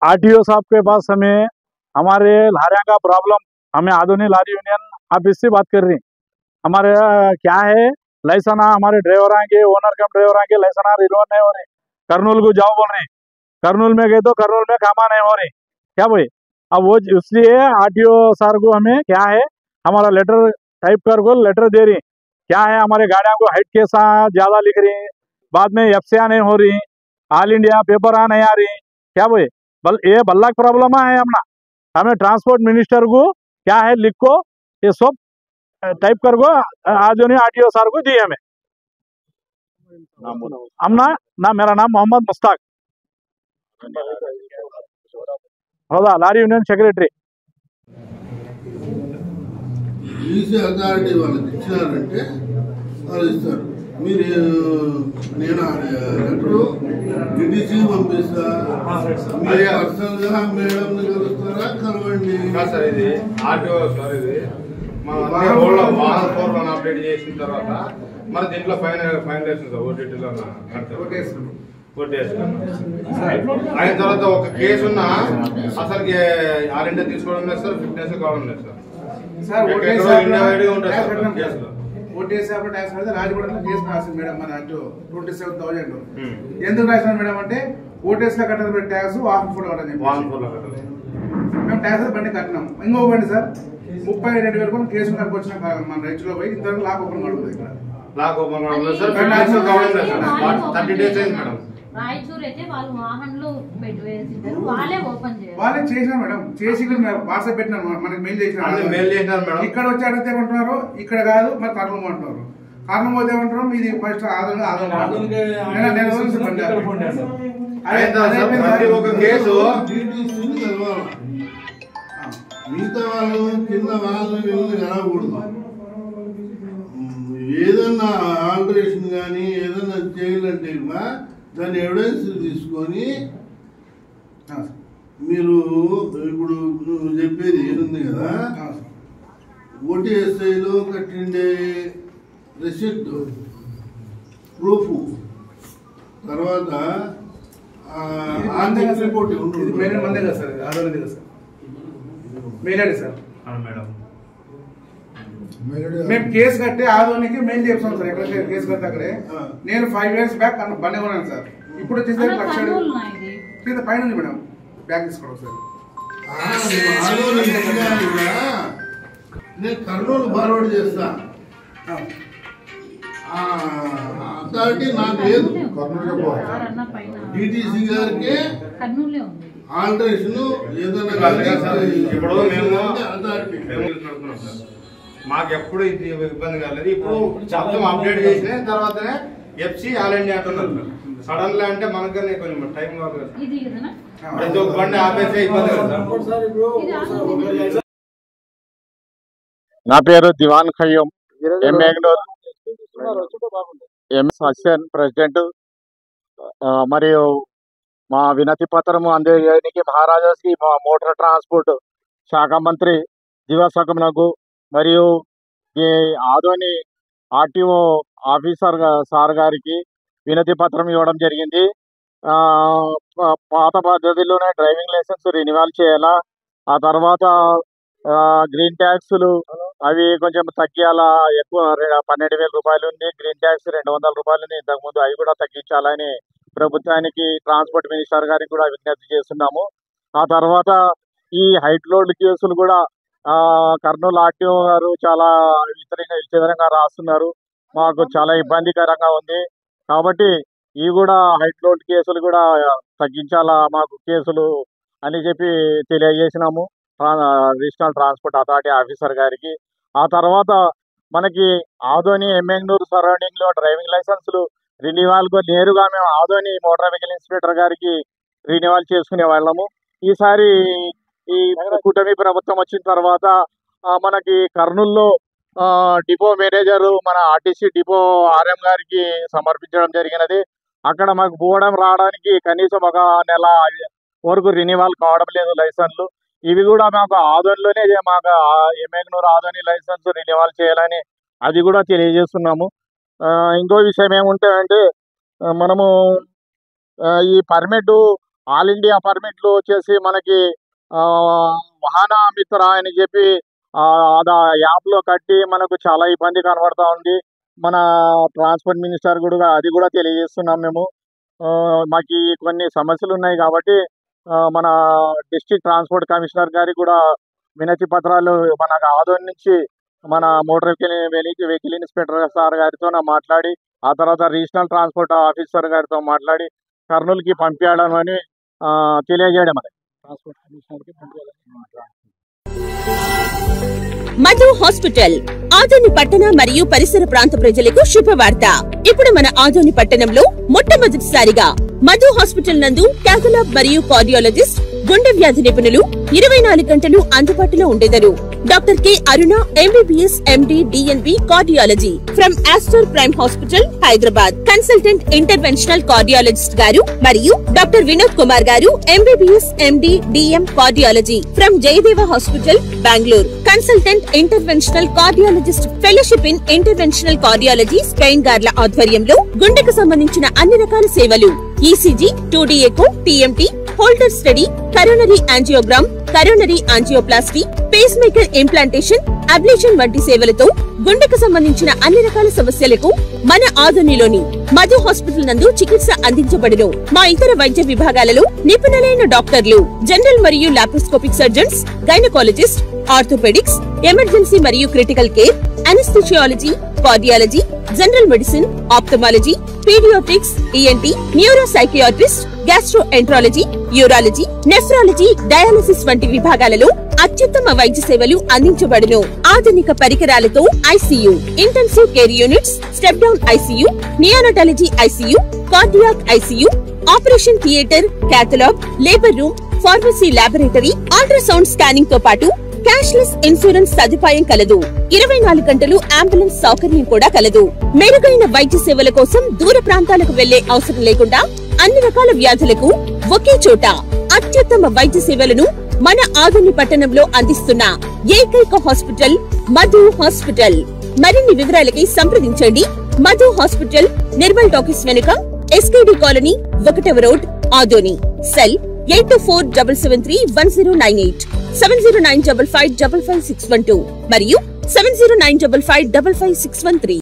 RTO साहब के पास हमें हमारे लारियों का प्रॉब्लम, हमें आधुनिक लारी यूनियन ऑफिस से बात कर रही। हमारे क्या है, लाइसेंस हमारे ड्राइवर के ओनर कम ड्राइवर के लाइसेंस रिन्यू नहीं हो रहे। कर्नूल को जाओ बोल रहे, कर्नूल में गए तो कर्नूल में कामा नहीं हो रही। क्या भाई, अब वो इसलिए आरटीओ सर को हमें क्या है, हमारा लेटर टाइप कर को लेटर दे रही। क्या है, हमारे गाड़ियों को हाइट के साथ ज्यादा लिख रही, बाद में एफसीआई नहीं हो रही, ऑल इंडिया पेपर नहीं आ रही। क्या भाई, ये बल्ला प्रॉब्लम है अपना। हमें ट्रांसपोर्ट मिनिस्टर को क्या है लिख को ये सब टाइप कर को आज आरटीओ सर को दी हमें। हमना ना, मेरा नाम मोहम्मद मुश्ताक, होगा लारी यूनियन सेक्रेटरी। ఈసీ అథారిటీ వాళ్ళకి ఇచ్చినారంటే వాళ్ళు ఇస్తారు. మీరు నేను లెటరు డిడిసి పంపిస్తా, మీరు పర్సనల్ గా మేడం కలుస్తారా? కలవండి సార్. ఇది ఆర్టీఓ సార్, ఇది అప్డేట్ చేసిన తర్వాత మరి దీంట్లో ఫైన్ వేస్తుంది సార్. ఓటీటీలో అయిన తర్వాత ఒక కేసు ఉన్నా అసలుకి ఆరిండే తీసుకోవడం లేదు సార్, ఫిట్నెస్ కావడం లేదు సార్. ఓటీఎస్ ట్యాక్స్ పడితే రాజగూడలో కేసు రాసింది మేడం. మన అటు 27,000 ఎందుకు రాసినారు మేడం అంటే ఓటీఎస్ లో కట్టాలి ట్యాక్స్ వాహన్ ఫోర్ కట్టని చెప్పి మేము ట్యాక్స్ బండి కట్టినాం. ఇంకో బండి సార్ 32,000 రూపాయలు కేసు కట్టుకొచ్చిన మన రైతులో పోయి ఇంతవరకు లాక్ ఓపెన్ కడుతుంది. ఇక్కడ లాక్ ఓపెన్ సార్ 30 days అయింది మేడం. రాయచూర్ అయితే వాళ్ళు వాహన్లు పెట్టేసినారు, వాళ్ళే ఓపెన్ చేయాలి. వాళ్ళే చేసినారు మేడం, చేసి వాట్సాప్ పెట్టినారు, మనకి మెయిల్ చేసినారు మేడం. ఇక్కడ వచ్చి అడిగితే ఏమంటున్నారు, ఇక్కడ కాదు మరి కర్నూలు అంటున్నారు. కర్నూలు పోతే ఏమంటారు మీది ఫస్ట్ ఒక కేసు మిగతా వాళ్ళు కింద వాళ్ళు వీళ్ళు కలవకూడదు. ఏదన్నా ఆల్టరేషన్ కానీ ఏదన్నా చేయాలంటే దాని ఎవిడెన్స్ తీసుకొని మీరు ఇప్పుడు నువ్వు చెప్పేది ఏముంది కదా, ఓటీఎస్ఐలో కట్టిండే రెసిప్ట్ ప్రూఫ్, తర్వాత రిపోర్ట్ మందే కదా సార్, ఆధార్ కదా సార్, మెయిల్ సార్ మేడం. మేము కేసు కట్టి ఆదోనికి మెయిల్ చేస్తాం సార్. ఎక్కడ కేసు కడితే అక్కడే నేను 5 years బ్యాక్ బండి కొన్నాను సార్. ఇప్పుడు వచ్చేసి 1,00,000 పైన ఉంది మేడం. బ్యాగ్ తీసుకోవడం సార్. నేను కర్నూలు ఫార్వర్డ్ చేస్తా. అథారిటీ నాకు లేదు. డిటిసి గారికి ఆల్టరేషన్ ఏదైనా ఇప్పుడు మాకు ఎప్పుడు ఇది ఇబ్బంది కాలేదు. ఇప్పుడు మొత్తం అప్డేట్ చేసిన తర్వాతనే ఎఫ్సి ఆల్ ఇండియా అంటున్నారు. సడన్ గా అంటే మనకనే కొంచెం టైం కావాలి. ప్రతి ఒక్క బండి ఆపేసే ఇబ్బంది కదా. నా పేరు దివాన్ ఖయ్యం, ఎంఎగ్నూర్ ఎంఎస్ అసిస్టెంట్ ప్రెసిడెంట్. మరియు మా వినతి పత్రము అందజేయడానికి మహారాజాకి మా మోటార్ ట్రాన్స్పోర్ట్ శాఖ మంత్రి దివాసకమునకు మరియు ఈ ఆదోని ఆర్టీఓ ఆఫీసర్ సార్ గారికి వినతి పత్రం ఇవ్వడం జరిగింది. పాత పద్ధతిలోనే డ్రైవింగ్ లైసెన్స్ రెన్యువల్ చేయాలా, ఆ తర్వాత గ్రీన్ ట్యాక్స్లు అవి కొంచెం తగ్గియాలా. ఎక్కువ 12,000 రూపాయలు ఉంది, గ్రీన్ ట్యాక్స్ 200 రూపాయలు ఉంది. ఇంతకుముందు అవి కూడా తగ్గించాలని ప్రభుత్వానికి ట్రాన్స్పోర్ట్ మినిస్టర్ గారికి కూడా విజ్ఞప్తి చేస్తున్నాము. ఆ తర్వాత ఈ హైట్ లోడ్ కేసులు కూడా కర్నూలు ఆర్టీఓ గారు చాలా విచిత్రంగా రాస్తున్నారు. మాకు చాలా ఇబ్బందికరంగా ఉంది. కాబట్టి ఇవి కూడా హైట్ లోడ్ కేసులు కూడా తగ్గించాలా మాకు కేసులు అని చెప్పి తెలియజేసినాము రీజనల్ ట్రాన్స్పోర్ట్ అథారిటీ ఆఫీసర్ గారికి. ఆ తర్వాత మనకి ఆదోని ఎంఎగ్నూరు సరౌండింగ్ లో డ్రైవింగ్ లైసెన్సులు రెన్యువల్ నేరుగా మేము ఆదోని మోటార్ వెహికల్ ఇన్స్పెక్టర్ గారికి రెన్యువల్ చేసుకునే వాళ్ళము. ఈసారి ఈ కూటమి ప్రభుత్వం వచ్చిన తర్వాత మనకి కర్నూలులో డిపో మేనేజర్ మన ఆర్టీసీ డిపో ఆర్ఎం గారికి సమర్పించడం జరిగినది. అక్కడ మాకు పోవడం రావడానికి కనీసం ఒక నెల వరకు రెన్యువల్ కావడం లేదు లైసెన్స్లు. ఇవి కూడా మాకు ఆదోనిలోనే మాకు ఎంఎగ్నూరు ఆదోని లైసెన్స్ రెన్యువల్ చేయాలని అది కూడా తెలియజేస్తున్నాము. ఇంకో విషయం ఏముంటే అంటే మనము ఈ పర్మిట్ ఆల్ ఇండియా పర్మిట్లు వచ్చేసి మనకి వాహన మిత్ర అని చెప్పి అది యాప్లో కట్టి మనకు చాలా ఇబ్బంది కనబడతా ఉంది. మన ట్రాన్స్పోర్ట్ మినిస్టర్ కూడా అది కూడా తెలియజేస్తున్నాం మేము. మాకు కొన్ని సమస్యలు ఉన్నాయి కాబట్టి మన డిస్ట్రిక్ట్ ట్రాన్స్పోర్ట్ కమిషనర్ గారికి కూడా వినతి పత్రాలు మన ఆదోని నుంచి మన మోటార్ వెహికల్ ఇన్స్పెక్టర్ సార్ గారితో మాట్లాడి ఆ తర్వాత రీజనల్ ట్రాన్స్పోర్ట్ ఆఫీసర్ గారితో మాట్లాడి కర్నూలుకి పంపించడం అని తెలియజేయడం అది ట్రాన్స్పోర్ట్ కమిషనర్కి పంపించాలని. మధు హాస్పిటల్ ఆదోని పట్టణ మరియు పరిసర ప్రాంత ప్రజలకు శుభవార్త. ఇప్పుడు మన ఆదోని పట్టణంలో మొట్టమొదటిసారిగా మధు హాస్పిటల్ నందు క్యాథలాబ్ మరియు కార్డియాలజిస్ట్ గుండె వ్యాధి నిపుణులు 24 గంటలు అందుబాటులో ఉండేదరు. Doctor K Aruna MBBS MD DNB cardiology from Aster Prime hospital Hyderabad. Consultant interventional cardiologist garu మరియు doctor Vinod Kumar garu MBBS MD DM cardiology from Jayadeva hospital Bengaluru. Consultant interventional cardiologist fellowship in interventional cardiology Spain గార్ల ఆధ్వర్యంలో గుండెకు సంబంధించిన అన్ని రకాల సేవలు ECG 2D echo TMT holter study coronary angiogram coronary angioplasty pacemaker implantation ablation వంటి సేవలతో గుండెకు సంబంధించిన అన్ని రకాల సమస్యలకు మన ఆదోనిలోని మధు హాస్పిటల్ నందు చికిత్స అందించబడును. మా ఇతర వైద్య విభాగాలలో నిపుణులైన డాక్టర్లు జనరల్ మరియు laparoscopic surgeons gynaecologist orthopaedics emergency మరియు critical care anaesthesiology cardiology general medicine ophthalmology paediatrics ENT neuro psychiatrist gastroenterology urology nephrology dialysis వంటి విభాగాలలో అత్యుత్తమ వైద్య సేవలు అందించబడును. ఆధునిక పరికరాలతో ICU intensive care units step down ICU neonatology ICU cardiac ICU operation theatre cath lab labour room pharmacy laboratory ultrasound scanning తో పాటు క్యాష్లెస్ ఇన్సూరెన్స్ సదుపాయం కలదు. 24 గంటలు అంబులెన్స్ సౌకర్యం కూడా కలదు. మెరుగైన వైద్య సేవల కోసం దూర ప్రాంతాలకు వెళ్లే అవసరం లేకుండా అన్ని రకాల వ్యాధులకు ఒకే చోట అత్యుత్తమ వైద్య సేవలను మన ఆదోని పట్టణంలో అందిస్తున్న ఏకైక హాస్పిటల్ మధు హాస్పిటల్. మరిన్ని వివరాలకి సంప్రదించండి. మధు హాస్పిటల్ నిర్మల్ టాకీస్ వెనుక ఎస్కేడి కాలనీ 1వ రోడ్ ఆదోని. సెల్ 8247731098 7095555612 మరియు 7095555613.